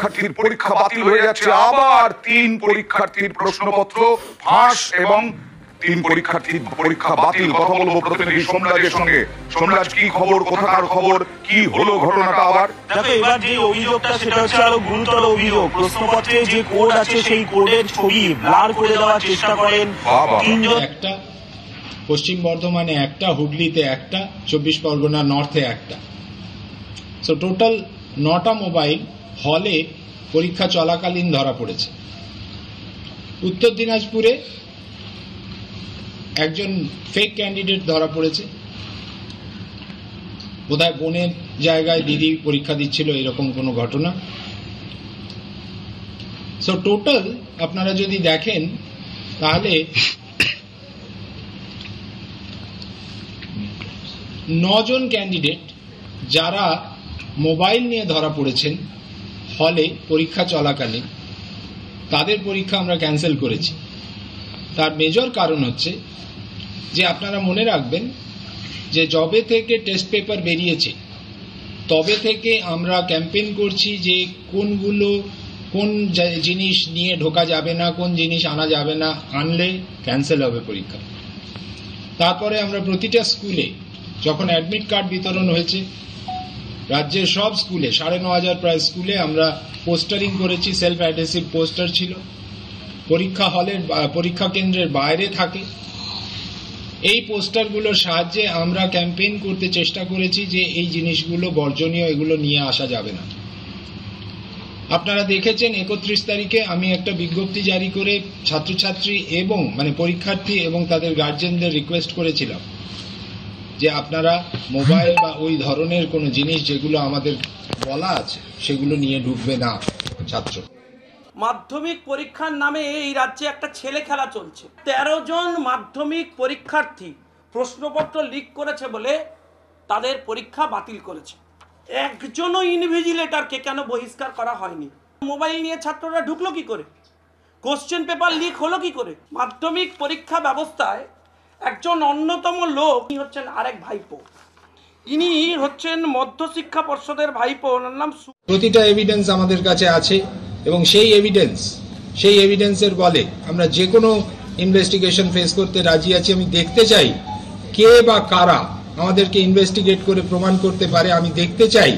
পরীক্ষার্থীর পরীক্ষা বাতিল হয়ে যাচ্ছে, আবার 3 পরীক্ষার্থীর প্রশ্নপত্র ফাঁস এবং 3 পরীক্ষার্থীর পরীক্ষা বাতিল। কথা বলবো প্রতিনিধি সোমরাজের সঙ্গে। সোমরাজ, কি খবর, কোথাকার খবর, কি হলো ঘটনাটা আবার? দেখো, এবার যে অভিযোগটা সেটা হচ্ছে আরো গুরুতর অভিযোগ। প্রশ্নপত্রে যে কোড আছে সেই কোডের ছবি ব্লার করে দেওয়ার চেষ্টা করেন তিনজন। একটা পশ্চিম বর্ধমানে, একটা হুগলিতে, একটা 24 পরগনা নর্থে একটা। সো টোটাল 9টা মোবাইল হলে পরীক্ষা চলাকালীন ধরা পড়েছে। উত্তর দিনাজপুরে একজন ফেক ক্যান্ডিডেট ধরা পড়েছে, বোধহয় বোনের জায়গায় দিদি পরীক্ষা দিচ্ছিল, এরকম কোনো ঘটনা। সো টোটাল আপনারা যদি দেখেন তাহলে 9 জন ক্যান্ডিডেট যারা মোবাইল নিয়ে ধরা পড়েছেন হলে পরীক্ষা চলাকালীন, তাদের পরীক্ষা আমরা ক্যান্সেল করেছি। তার মেজর কারণ হচ্ছে যে আপনারা মনে রাখবেন যে যবে থেকে টেস্ট পেপার বেরিয়েছে তবে থেকে আমরা ক্যাম্পেইন করছি যে কোন জিনিস নিয়ে ঢোকা যাবে না, কোন জিনিস আনা যাবে না, আনলে ক্যান্সেল হবে পরীক্ষা। তারপরে আমরা প্রতিটা স্কুলে যখন অ্যাডমিট কার্ড বিতরণ হয়েছে, রাজ্যের সব স্কুলে 9,500 প্রায় স্কুলে আমরা পোস্টারিং করেছি, সেলফ অ্যাডহেসিভ পোস্টার ছিল, পরীক্ষা হলের পরীক্ষা কেন্দ্রের বাইরে থাকে। এই পোস্টারগুলোর সাহায্যে আমরা ক্যাম্পেইন করতে চেষ্টা করেছি যে এই জিনিসগুলো বর্জনীয়, এগুলো নিয়ে আসা যাবে না। আপনারা দেখেছেন 31 তারিখে আমি একটা বিজ্ঞপ্তি জারি করে ছাত্রছাত্রী এবং পরীক্ষার্থী এবং তাদের গার্জেনদের রিকোয়েস্ট করেছিলাম যে আপনারা মোবাইল বা ওই ধরনের কোনো জিনিস যেগুলো আমাদের বলা আছে সেগুলো নিয়ে ঢুকবে না ছাত্র। মাধ্যমিক পরীক্ষার নামে এই রাজ্যে একটা ছেলে খেলা চলছে। 13 জন মাধ্যমিক পরীক্ষার্থী প্রশ্নপত্র লিক করেছে বলে তাদের পরীক্ষা বাতিল করেছে। একজনও ইনভিজিলেটরকে কেন বহিষ্কার করা হয়নি? মোবাইল নিয়ে ছাত্ররা ঢুকলো কি করে? কোশ্চেন পেপার লিক হলো কি করে? মাধ্যমিক পরীক্ষা ব্যবস্থায় একজন অন্যতম লোক হচ্ছেন আরেক ভাইপো, ইনি হচ্ছেন মধ্যশিক্ষা পর্ষদের ভাইপো, ওনার নাম। প্রতিটা এভিডেন্স আমাদের কাছে আছে এবং সেই এভিডেন্সের বলে আমরা যে কোনো ইনভেস্টিগেশন ফেস করতে রাজি আছি। আমি দেখতে চাই কে বা কারা আমাদেরকে ইনভেস্টিগেট করে প্রমাণ করতে পারে। আমি দেখতে চাই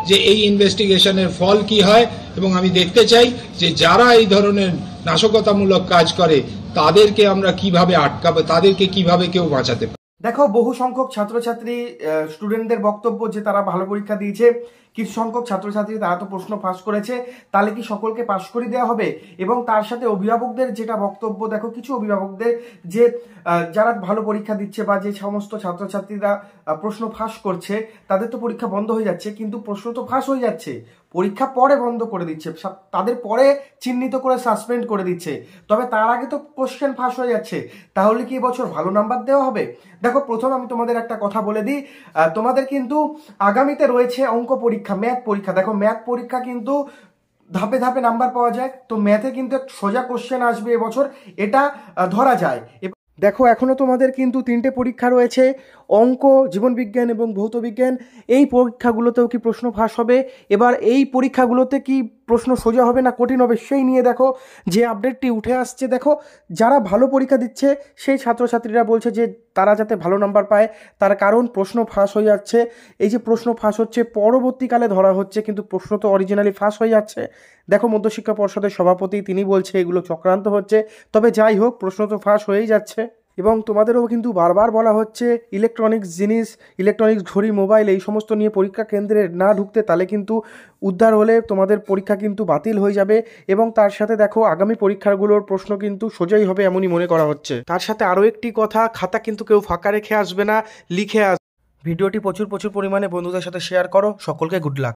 যে এই ইনভেস্টিগেশনের ফল কি হয় এবং আমি দেখতে চাই যে যারা এই ধরনের নাশকতামূলক কাজ করে তাদেরকে আমরা কিভাবে আটকাবো, তাদেরকে কিভাবে কেউ বাঁচাতে পারে। দেখো, বহু সংখ্যক ছাত্রছাত্রী স্টুডেন্টদের বক্তব্য যে তারা ভালো পরীক্ষা দিয়েছে, কিছু সংখ্যক ছাত্রছাত্রী তারা তো প্রশ্ন ফাঁস করেছে, তাহলে কি সকলকে পাশ করে দেওয়া হবে? এবং তার সাথে অভিভাবকদের যেটা বক্তব্য, দেখো কিছু অভিভাবকদের যে যারা ভালো পরীক্ষা দিচ্ছে বা যে সমস্ত ছাত্রছাত্রীরা প্রশ্ন ফাঁস করছে তাদের তো পরীক্ষা বন্ধ হয়ে যাচ্ছে, কিন্তু প্রশ্ন তো ফাঁস হয়ে যাচ্ছে, পরীক্ষা পরে বন্ধ করে দিচ্ছে, তাদের পরে চিহ্নিত করে সাসপেন্ড করে দিচ্ছে, তবে তার আগে তো কোশ্চেন ফাঁস হয়ে যাচ্ছে। তাহলে কি এবছর ভালো নাম্বার দেওয়া হবে? দেখো, প্রথম আমি তোমাদের একটা কথা বলে দিই, তোমাদের কিন্তু আগামীতে রয়েছে অঙ্ক পরীক্ষা, ম্যাথ পরীক্ষা। দেখো, ম্যাথ পরীক্ষা কিন্তু ধাপে ধাপে নাম্বার পাওয়া যায়, তো ম্যাথে কিন্তু সোজা কোশ্চেন আসবে এবছর, এটা ধরা যায়। দেখো, এখনো তোমাদের কিন্তু 3টে পরীক্ষা রয়েছে, অঙ্ক, জীবনবিজ্ঞান এবং ভৌতবিজ্ঞান। এই পরীক্ষাগুলোতেও কি প্রশ্ন ফাঁস হবে? এবার এই পরীক্ষাগুলোতে কি প্রশ্ন সোজা হবে না কঠিন হবে, সেই নিয়ে দেখো যে আপডেটটি উঠে আসছে। দেখো, যারা ভালো পরীক্ষা দিচ্ছে সেই ছাত্রছাত্রীরা বলছে যে তারা যাতে ভালো নাম্বার পায়, তার কারণ প্রশ্ন ফাঁস হয়ে যাচ্ছে। এই যে প্রশ্ন ফাঁস হচ্ছে পরবর্তীকালে ধরা হচ্ছে, কিন্তু প্রশ্ন তো অরিজিনালি ফাঁস হয়ে যাচ্ছে। দেখো, মধ্যশিক্ষা পর্ষদের সভাপতি তিনি বলছে এগুলো চক্রান্ত হচ্ছে, তবে যাই হোক প্রশ্ন তো ফাঁস হয়েই যাচ্ছে। এবং তোমাদেরও কিন্তু বারবার বলা হচ্ছে ইলেকট্রনিক্স জিনিস, ইলেকট্রনিক্স ঘড়ি, মোবাইল এই সমস্ত নিয়ে পরীক্ষা কেন্দ্রে না ঢুকতে, তাহলে কিন্তু উদ্ধার হলে তোমাদের পরীক্ষা কিন্তু বাতিল হয়ে যাবে। এবং তার সাথে দেখো আগামী পরীক্ষাগুলোর প্রশ্ন কিন্তু সোজাই হবে এমনই মনে করা হচ্ছে। তার সাথে আরও একটি কথা, খাতা কিন্তু কেউ ফাঁকা রেখে আসবে না, লিখে আসবে। ভিডিওটি প্রচুর পরিমাণে বন্ধুদের সাথে শেয়ার করো। সকলকে গুড লাক।